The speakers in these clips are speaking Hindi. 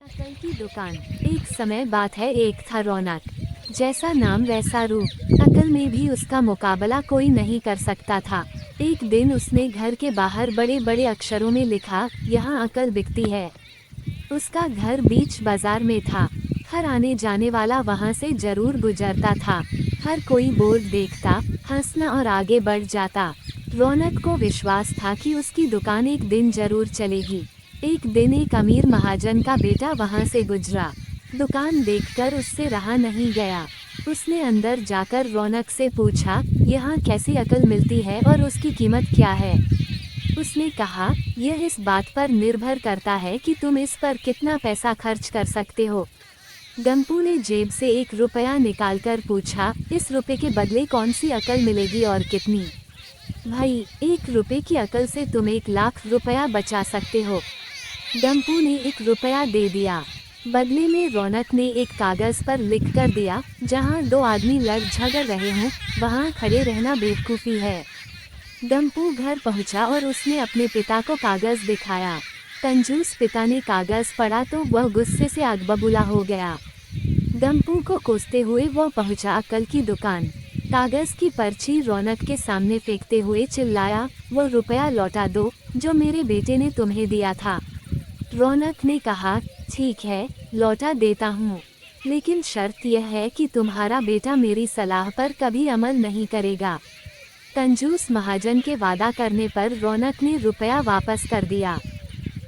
अकल की दुकान। एक समय बात है, एक था रौनक। जैसा नाम वैसा रूप, अकल में भी उसका मुकाबला कोई नहीं कर सकता था। एक दिन उसने घर के बाहर बड़े बड़े अक्षरों में लिखा, यहाँ अकल बिकती है। उसका घर बीच बाजार में था। हर आने जाने वाला वहाँ से जरूर गुजरता था। हर कोई बोर्ड देखता, हंसना और आगे बढ़ जाता। रौनक को विश्वास था कि उसकी दुकान एक दिन जरूर चलेगी। एक दिन एक अमीर महाजन का बेटा वहाँ से गुजरा। दुकान देखकर उससे रहा नहीं गया। उसने अंदर जाकर रौनक से पूछा, यहाँ कैसी अकल मिलती है और उसकी कीमत क्या है। उसने कहा, यह इस बात पर निर्भर करता है कि तुम इस पर कितना पैसा खर्च कर सकते हो। गंपू ने जेब से 1 रुपया निकालकर पूछा, इस रुपए के बदले कौन सी अकल मिलेगी और कितनी। भाई, 1 रुपए की अकल से तुम 1 लाख रुपया बचा सकते हो। गंपू ने 1 रुपया दे दिया। बदले में रौनक ने एक कागज पर लिख कर दिया, जहाँ 2 आदमी लड़ झगड़ रहे हों, वहाँ खड़े रहना बेवकूफ़ी है। गंपू घर पहुंचा और उसने अपने पिता को कागज दिखाया। कंजूस पिता ने कागज पढ़ा तो वह गुस्से से आग बबूला हो गया। गंपू को कोसते हुए वह पहुंचा अकल की दुकान। कागज की पर्ची रौनक के सामने फेंकते हुए चिल्लाया, वो रुपया लौटा दो जो मेरे बेटे ने तुम्हें दिया था। रौनक ने कहा, ठीक है, लौटा देता हूँ, लेकिन शर्त यह है कि तुम्हारा बेटा मेरी सलाह पर कभी अमल नहीं करेगा। कंजूस महाजन के वादा करने पर रौनक ने रुपया वापस कर दिया।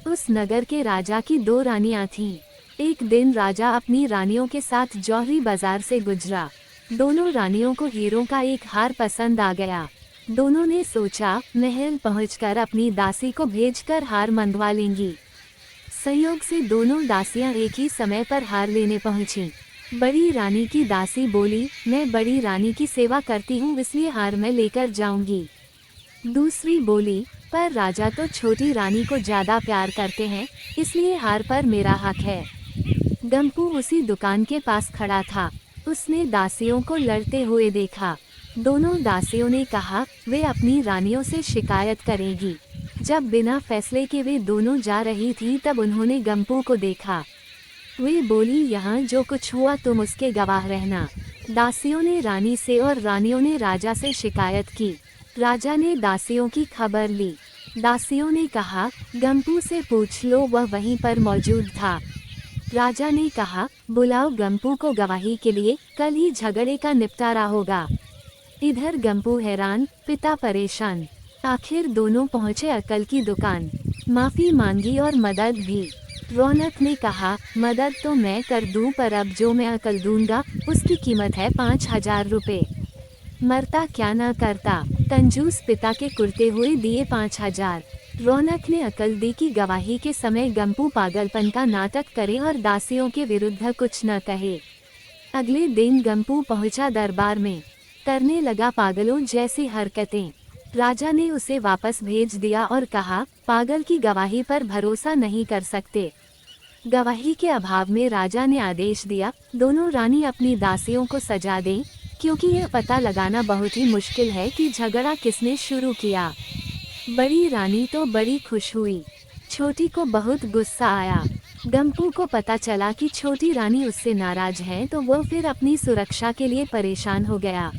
उस नगर के राजा की 2 रानियां थीं। एक दिन राजा अपनी रानियों के साथ जौहरी बाजार से गुजरा। दोनों रानियों को हीरों का एक हार पसंद आ गया। दोनों ने सोचा, महल पहुंचकर अपनी दासी को भेजकर हार मंगवा लेंगी। संयोग से दोनों दासियां एक ही समय पर हार लेने पहुंची। बड़ी रानी की दासी बोली, मैं बड़ी रानी की सेवा करती हूँ, इसलिए हार मैं लेकर जाऊंगी। दूसरी बोली, पर राजा तो छोटी रानी को ज्यादा प्यार करते हैं, इसलिए हार पर मेरा हक है। गंपू उसी दुकान के पास खड़ा था। उसने दासियों को लड़ते हुए देखा। दोनों दासियों ने कहा, वे अपनी रानियों से शिकायत करेगी। जब बिना फैसले के वे दोनों जा रही थी तब उन्होंने गंपू को देखा। वे बोली, यहाँ जो कुछ हुआ तुम उसके गवाह रहना। दासियों ने रानी से और रानियों ने राजा से शिकायत की। राजा ने दासियों की खबर ली। दासियों ने कहा, गंपू से पूछ लो, वह वहीं पर मौजूद था। राजा ने कहा, बुलाओ गंपू को गवाही के लिए, कल ही झगड़े का निपटारा होगा। इधर गंपू हैरान, पिता परेशान। आखिर दोनों पहुँचे अकल की दुकान। माफ़ी मांगी और मदद भी। रौनक ने कहा, मदद तो मैं कर दूं, पर अब जो मैं अकल दूंगा उसकी कीमत है 5000 रुपये। मरता क्या न करता। कंजूस पिता के कुर्ते हुए दिए 5000। रौनक ने अकल दी कि गवाही के समय गंपू पागलपन का नाटक करे और दासियों के विरुद्ध कुछ न कहे। अगले दिन गंपू पहुंचा दरबार में। करने लगा पागलों जैसी हरकतें। राजा ने उसे वापस भेज दिया और कहा, पागल की गवाही पर भरोसा नहीं कर सकते। गवाही के अभाव में राजा ने आदेश दिया, दोनों रानी अपनी दासियों को सजा दें, क्योंकि यह पता लगाना बहुत ही मुश्किल है कि झगड़ा किसने शुरू किया। बड़ी रानी तो बड़ी खुश हुई, छोटी को बहुत गुस्सा आया। गंपू को पता चला कि छोटी रानी उससे नाराज है तो वो फिर अपनी सुरक्षा के लिए परेशान हो गया।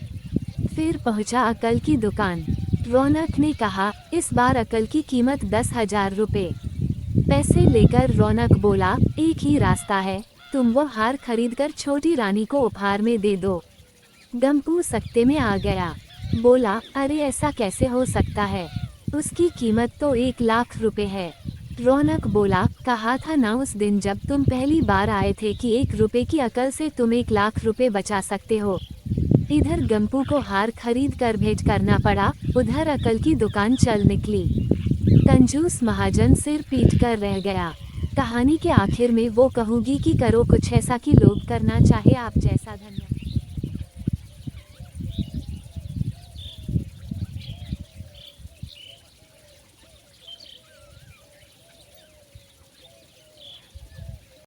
फिर पहुंचा अकल की दुकान। रौनक ने कहा, इस बार अकल की कीमत 10,000 रुपये। पैसे लेकर रौनक बोला, एक ही रास्ता है, तुम वो हार खरीदकर छोटी रानी को उपहार में दे दो। गंपू सख्ते में आ गया। बोला, अरे ऐसा कैसे हो सकता है, उसकी कीमत तो 1 लाख रुपये है। रौनक बोला, कहा था ना उस दिन जब तुम पहली बार आए थे कि 1 रुपये की अकल से तुम 1 लाख रुपये बचा सकते हो। इधर गंपू को हार खरीद कर भेंट करना पड़ा, उधर अकल की दुकान चल निकली। कंजूस महाजन सिर पीट कर रह गया। कहानी के आखिर में वो कहूँगी कि करो कुछ ऐसा कि लोग करना चाहे आप जैसा। धन्यवाद।